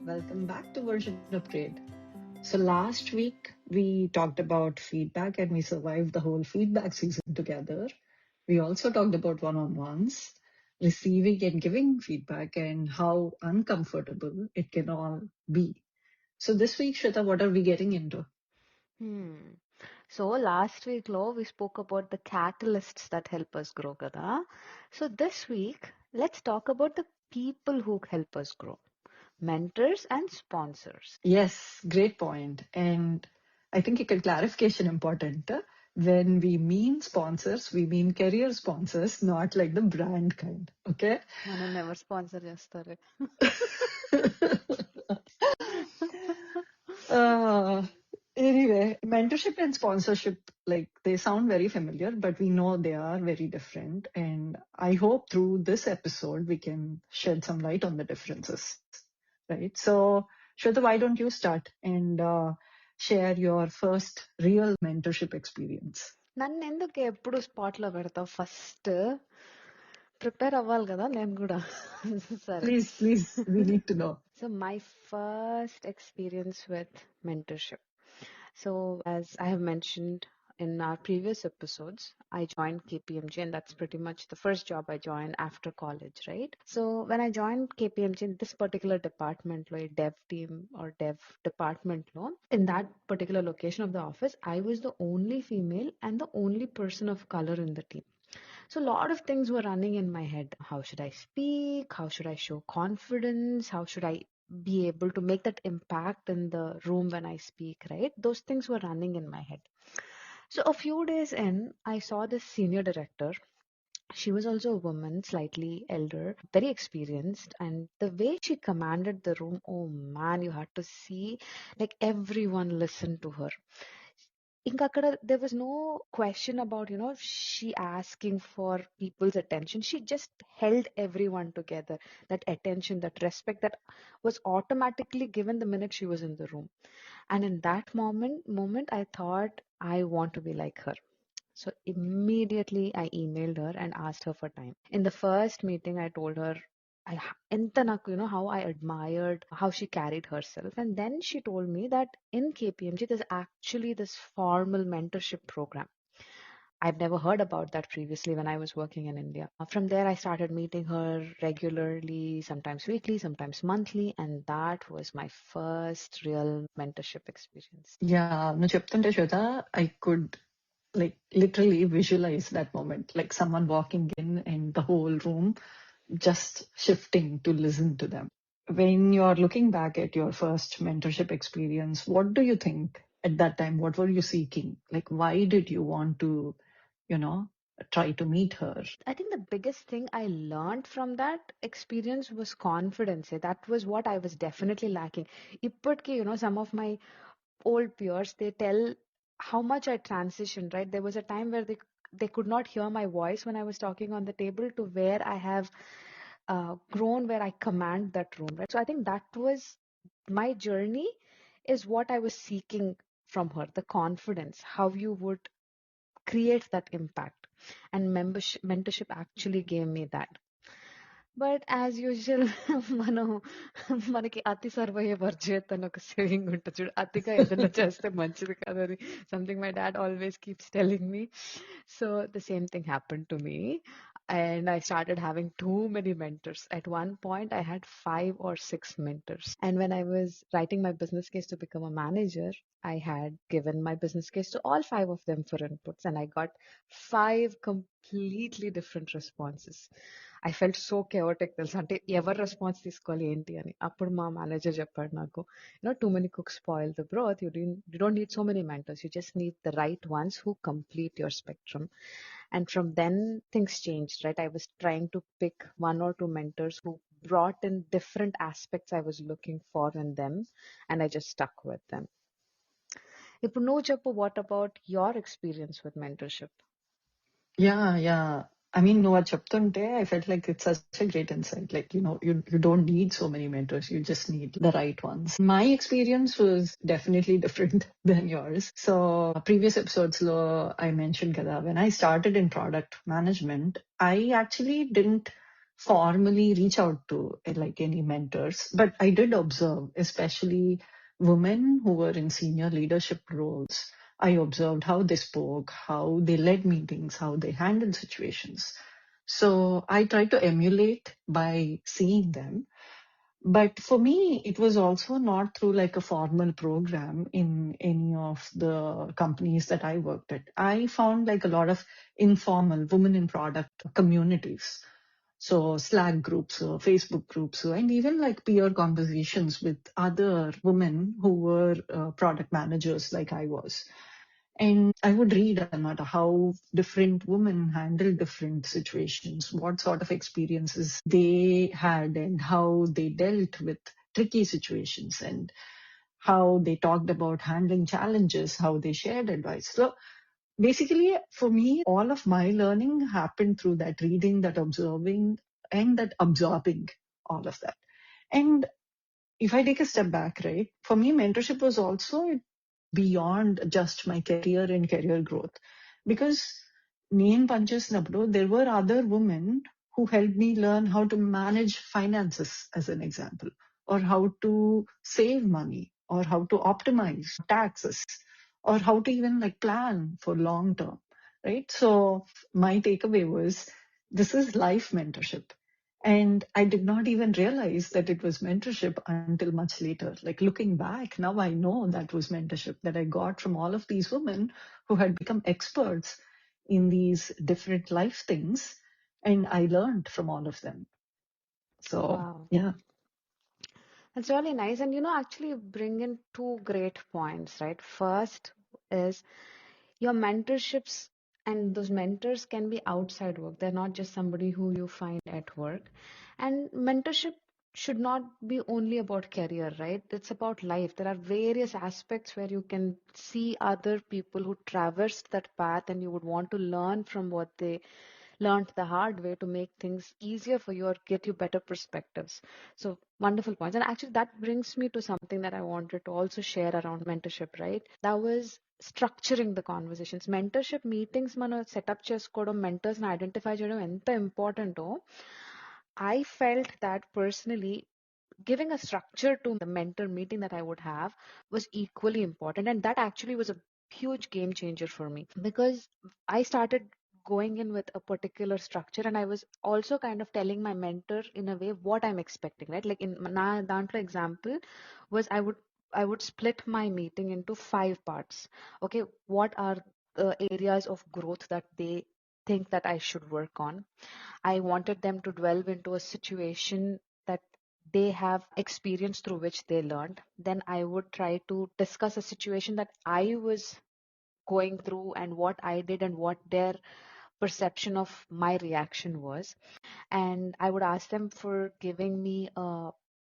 Welcome back to Version Upgrade. So, last week we talked about feedback and we survived the whole feedback season together. We also talked about one on ones, receiving and giving feedback, and how uncomfortable it can all be. So, this week, Shweta, what are we getting into? Hmm. So last week, we spoke about the catalysts that help us grow, kada. So this week, let's talk about the people who help us grow, mentors and sponsors. Yes, great point. And I think a clarification important. When we mean sponsors, we mean career sponsors, not like the brand kind. Okay. Nanu never sponsor chestare. uh, anyway, mentorship and sponsorship, like they sound very familiar, but we know they are very different. And I hope through this episode, we can shed some light on the differences. Right. So, Shweta, why don't you start and share your first real mentorship experience? నన్ను ఎందుకు ఎప్పుడు spot లో పెడతావు first prepare అవ్వాలి కదా నేను కూడా సరే Please, we need to know. So my first experience with mentorship. So as I have mentioned in our previous episodes, I joined KPMG and that's pretty much the first job I joined after college, right? So when I joined KPMG in this particular department, like dev team or dev department, in that particular location of the office, I was the only female and the only person of color in the team. So a lot of things were running in my head. How should I speak? How should I show confidence? How should I be able to make that impact in the room when I speak, right? Those things were running in my head. So a few days in, I saw this senior director. She was also a woman, slightly elder, very experienced, and the way she commanded the room, oh man, you had to see, like everyone listened to her. Inkakada, there was no question about, she asking for people's attention. She just held everyone together. That attention, that respect that was automatically given the minute she was in the room. And in that moment, I thought I want to be like her. So immediately I emailed her and asked her for time. In the first meeting, I told her ఎంత నాకు, how I admired how she carried herself. And then she told me that in KPMG, there's actually this formal mentorship program. I've never heard about that previously when I was working in India. From there, I started meeting her regularly, sometimes weekly, sometimes monthly, and that was my first real mentorship experience. Yeah, no చెప్తుంటే Shweta, I could like literally visualize that moment, like someone walking in and the whole room just shifting to listen to them. When you're looking back at your first mentorship experience, what do you think at that time? What were you seeking? Like, why did you want to, you know, try to meet her? I think the biggest thing I learned from that experience was confidence. That was what I was definitely lacking. Ippatki, some of my old peers, they tell how much I transitioned, right? There was a time where they could not hear my voice when I was talking on the table to where I have grown, where I command that room, right? So I think that was my journey, is what I was seeking from her, the confidence, how you would create that impact. And mentorship actually gave me that. But as usual మనం మనకి అతి సర్వయ్య వర్జేత్ అని ఒక saving ఉంటుంది చూడు, అతిగా ఏదైనా చేస్తే మంచిది కాదని something my dad always keeps telling me. So the same thing happen to me and I started having too many mentors. At one point, I had 5 or 6 mentors. And when I was writing my business case to become a manager, I had given my business case to all 5 of them for inputs, and I got 5 completely different responses. I felt so chaotic తెలుసు, అంటే ఎవరు response తీసుకోవాలి ఏంటి అని. అప్పుడు మా manager చెప్పాడు నాకు, too many cooks spoil the broth, you don't need so many mentors, you just need the right once who complete your spectrum. And from then things changed, right? I was trying to pick 1 or 2 mentors who brought in different aspects I was looking for in them, and I just stuck with them. ఇప్పుడు నువ్వు చెప్పు, what about your experience with mentorship? Yeah. I mean, no, చెప్తుంటే I felt like it's such a great insight. Like, you don't need so many mentors. You just need the right ones. My experience was definitely different than yours. So previous episodes, I mentioned kada, when I started in product management, I actually didn't formally reach out to like any mentors, but I did observe, especially women who were in senior leadership roles. I observed how they spoke, how they led meetings, how they handled situations. So I tried to emulate by seeing them. But for me, it was also not through like a formal program in any of the companies that I worked at. I found like a lot of informal women in product communities. So Slack groups, Facebook groups, and even like peer conversations with other women who were product managers like I was. And I would read about how different women handle different situations, what sort of experiences they had, and how they dealt with tricky situations, and how they talked about handling challenges, how they shared advice. So basically, for me, all of my learning happened through that reading, that observing, and that absorbing all of that. And if I take a step back, right, for me, mentorship was also beyond just my career and career growth. Because name punches Nabdo, there were other women who helped me learn how to manage finances, as an example, or how to save money, or how to optimize taxes, or how to even like plan for long term, right? So my takeaway was this is life mentorship. And I did not even realize that it was mentorship until much later. Like looking back, now I know that was mentorship that I got from all of these women who had become experts in these different life things. And I learned from all of them. So, Wow. yeah. That's really nice. And actually you bring in two great points, right? First is your mentorships, and those mentors can be outside work. They're not just somebody who you find at work. And mentorship should not be only about career, right? It's about life. There are various aspects where you can see other people who traversed that path and you would want to learn from what they learned the hard way to make things easier for you or get you better perspectives. So wonderful points. And actually that brings me to something that I wanted to also share around mentorship, right? That was structuring the conversations. Mentorship meetings మనం setup చేసుకోవడం mentors ని identify చేయడం ఎంత ఇంపార్టెంటో I felt that personally giving a structure to the mentor meeting that I would have was equally important. And that actually was a huge game changer for me because I started going in with a particular structure, and I was also kind of telling my mentor in a way what I'm expecting, right? Like in na dantlo example was I would split my meeting into 5 parts. Okay, what are the areas of growth that they think that I should work on? I wanted them to delve into a situation that they have experience through which they learned. Then I would try to discuss a situation that I was going through and what I did and what their perception of my reaction was. And I would ask them for giving me a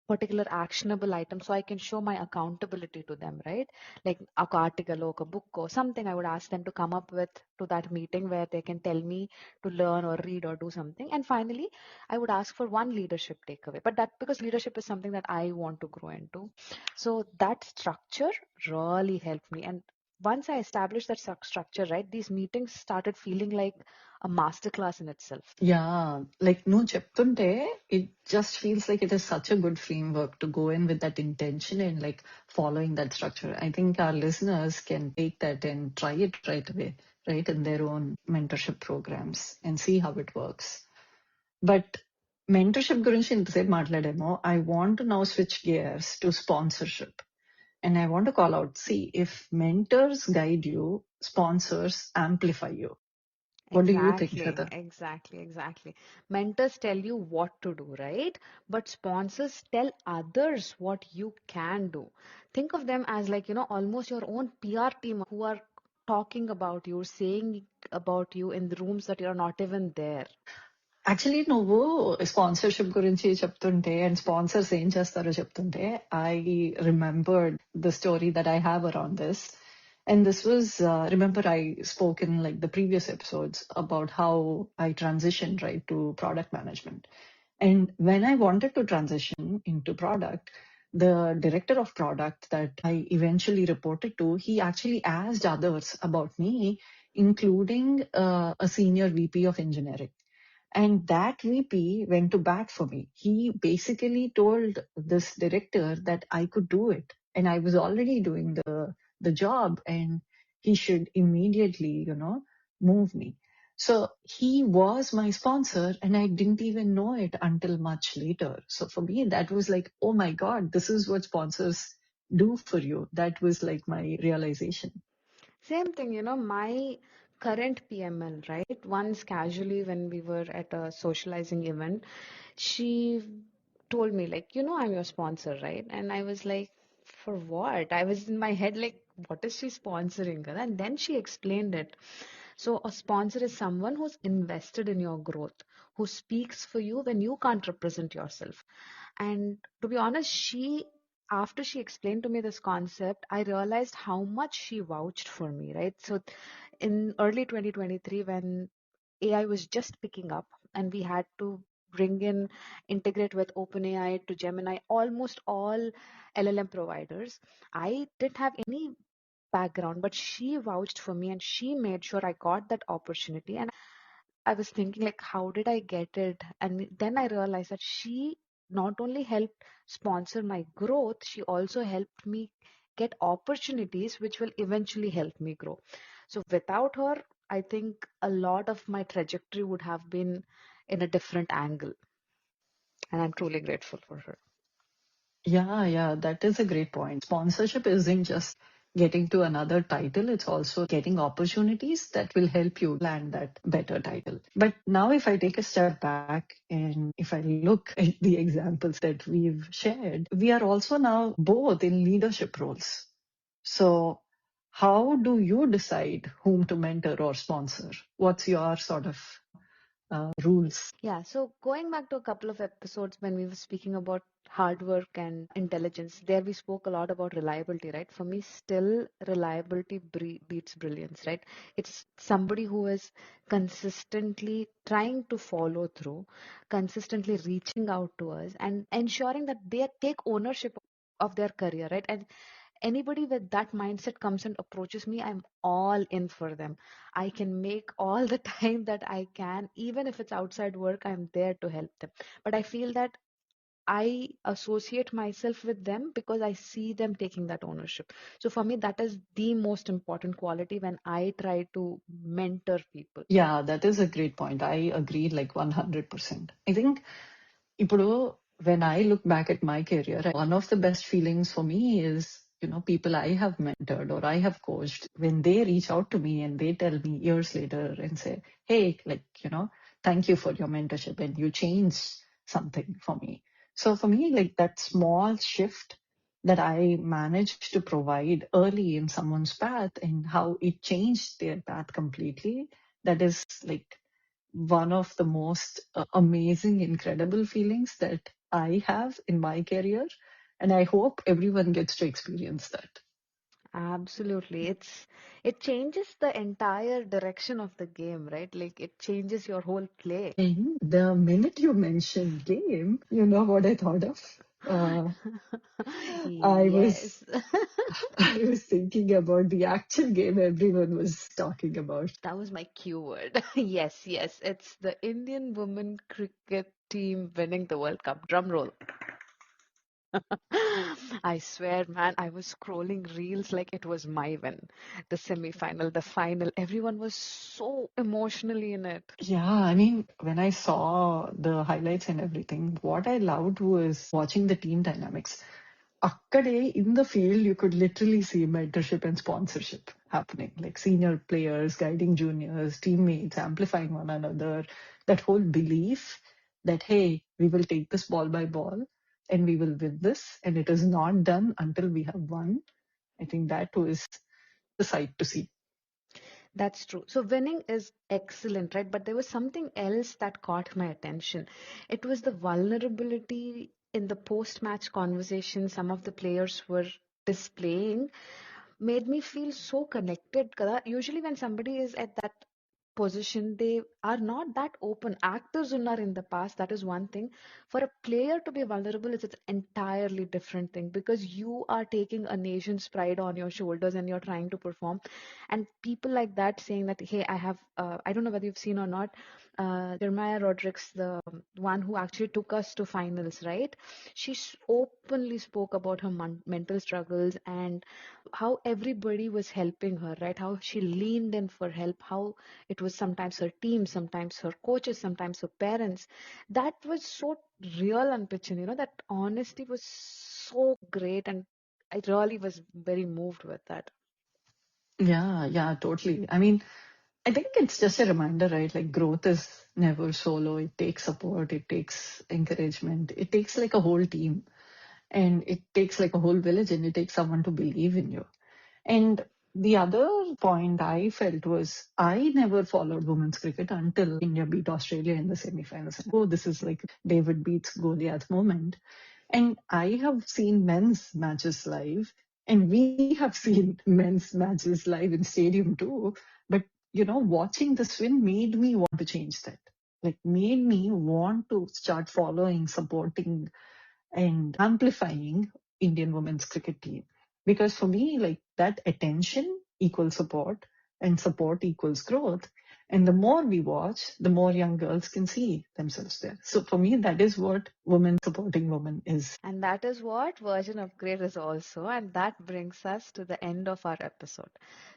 particular actionable item so I can show my accountability to them, right? Like a article or a book or something I would ask them to come up with to that meeting where they can tell me to learn or read or do something. And finally, I would ask for one leadership takeaway. But that because leadership is something that I want to grow into. So that structure really helped me. And once I established that structure, right, these meetings started feeling like a masterclass in itself. Yeah, like no cheptunte, it just feels like it is such a good framework to go in with that intention and like following that structure. I think our listeners can take that and try it right away, right, in their own mentorship programs and see how it works. But mentorship గురించి ఇంతసేపు మాట్లాడామో, I want to now switch gears to sponsorship. And I want to call out, see, if mentors guide you, sponsors amplify you. What do you think, Exactly, Heather? exactly. Mentors tell you what to do, right? But sponsors tell others what you can do. Think of them as like, almost your own PR team who are talking about you, saying about you in the rooms that you're not even there. Actually నువ్వు sponsorship గురించి చెప్తుంటే and sponsors ఏం చేస్తారో చెప్తుంటే I remembered the story that I have around this. And this was, remember I spoke in like the previous episodes about how I transitioned right to product management. And when I wanted to transition into product, the director of product that I eventually reported to, he actually asked others about me, including a senior VP of engineering. And that VP went to bat for me. He basically told this director that I could do it. And I was already doing the job and he should immediately, move me. So he was my sponsor and I didn't even know it until much later. So for me, that was like, oh my God, this is what sponsors do for you. That was like my realization. Same thing, my current PML, right? Once casually when we were at a socializing event, she told me, like, I'm your sponsor, right? And I was like, for what? I was in my head, like, what is she sponsoring? And then she explained it. So, a sponsor is someone who's invested in your growth, who speaks for you when you can't represent yourself. And to be honest, after she explained to me this concept, I realized how much she vouched for me, right? So, in early 2023, when AI was just picking up and we had to bring in, integrate with OpenAI to Gemini, almost all LLM providers, I didn't have any background, but she vouched for me and she made sure I got that opportunity. And I was thinking, like, how did I get it? And then I realized that she not only helped sponsor my growth, she also helped me get opportunities which will eventually help me grow. So without her, I think a lot of my trajectory would have been in a different angle. And I'm truly grateful for her. Yeah, that is a great point. Sponsorship isn't just getting to another title, it's also getting opportunities that will help you land that better title. But now, if I take a step back and if I look at the examples that we've shared, we are also now both in leadership roles. So, how do you decide whom to mentor or sponsor? What's your sort of rules? Yeah, so going back to a couple of episodes when we were speaking about hard work and intelligence, there we spoke a lot about reliability, right? For me, still reliability beats brilliance, right? It's somebody who is consistently trying to follow through, consistently reaching out to us, and ensuring that they take ownership of their career, right? And anybody with that mindset comes and approaches me, I'm all in for them. I can make all the time that I can, even if it's outside work, I'm there to help them. But I feel that I associate myself with them because I see them taking that ownership. So for me, that is the most important quality when I try to mentor people. Yeah, that is a great point. I agree like 100%. I think Ippudu, when I look back at my career, one of the best feelings for me is, people I have mentored or I have coached, when they reach out to me and they tell me years later and say, hey, like, thank you for your mentorship and you changed something for me. So for me, like that small shift that I managed to provide early in someone's path and how it changed their path completely, that is like one of the most amazing, incredible feelings that I have in my career. And I hope everyone gets to experience that. Absolutely. It changes the entire direction of the game, right? Like it changes your whole play. And the minute you mentioned game, you know what I thought of? Uh, I was Yes. I was thinking about the actual game everyone was talking about. That was my keyword. Yes, yes. It's the Indian women cricket team winning the World Cup. Drum roll. I swear, man, I was scrolling reels like it was my win. The semi-final, the final, everyone was so emotionally in it. Yeah, I mean, when I saw the highlights and everything, what I loved was watching the team dynamics. Akkade in the field, you could literally see mentorship and sponsorship happening, like senior players guiding juniors, teammates amplifying one another. That whole belief that, hey, we will take this ball by ball and we will win this, and it is not done until we have won. I think that was the sight to see. That's true. So winning is excellent, right? But there was something else that caught my attention. It was the vulnerability in the post-match conversation some of the players were displaying made me feel so connected. Kada. Usually when somebody is at that position, they are not that open. Actors who are in the past, that is one thing. For a player to be vulnerable is an entirely different thing, because you are taking a nation's pride on your shoulders and you're trying to perform. And people like that saying that, hey, I have, I don't know whether you've seen or not, Jeremiah Rodriguez, the one who actually took us to finals, right? She openly spoke about her mental struggles and how everybody was helping her, right? How she leaned in for help, how it was sometimes her team, sometimes her coaches, sometimes her parents. That was so real and pitching, that honesty was so great. And I really was very moved with that. Yeah, yeah, totally. I mean, I think it's just a reminder, right? Like growth is never solo. It takes support, it takes encouragement, it takes like a whole team, and it takes like a whole village, and it takes someone to believe in you. And the other point I felt was I never followed women's cricket until India beat Australia in the semi-finals. And oh, this is like David beats Goliath moment. And I have seen men's matches live, and we have seen men's matches live in stadium too. But watching this win made me want to change that. Like made me want to start following, supporting, and amplifying Indian women's cricket team. Because for me, like that attention equals support and support equals growth. And the more we watch, the more young girls can see themselves there. So for me, that is what women supporting women is. And that is what version upgrade is also. And that brings us to the end of our episode.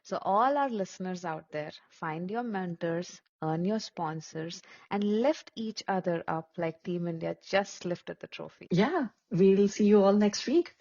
So, all our listeners out there, find your mentors, earn your sponsors, and lift each other up like Team India just lifted the trophy. Yeah, we'll see you all next week.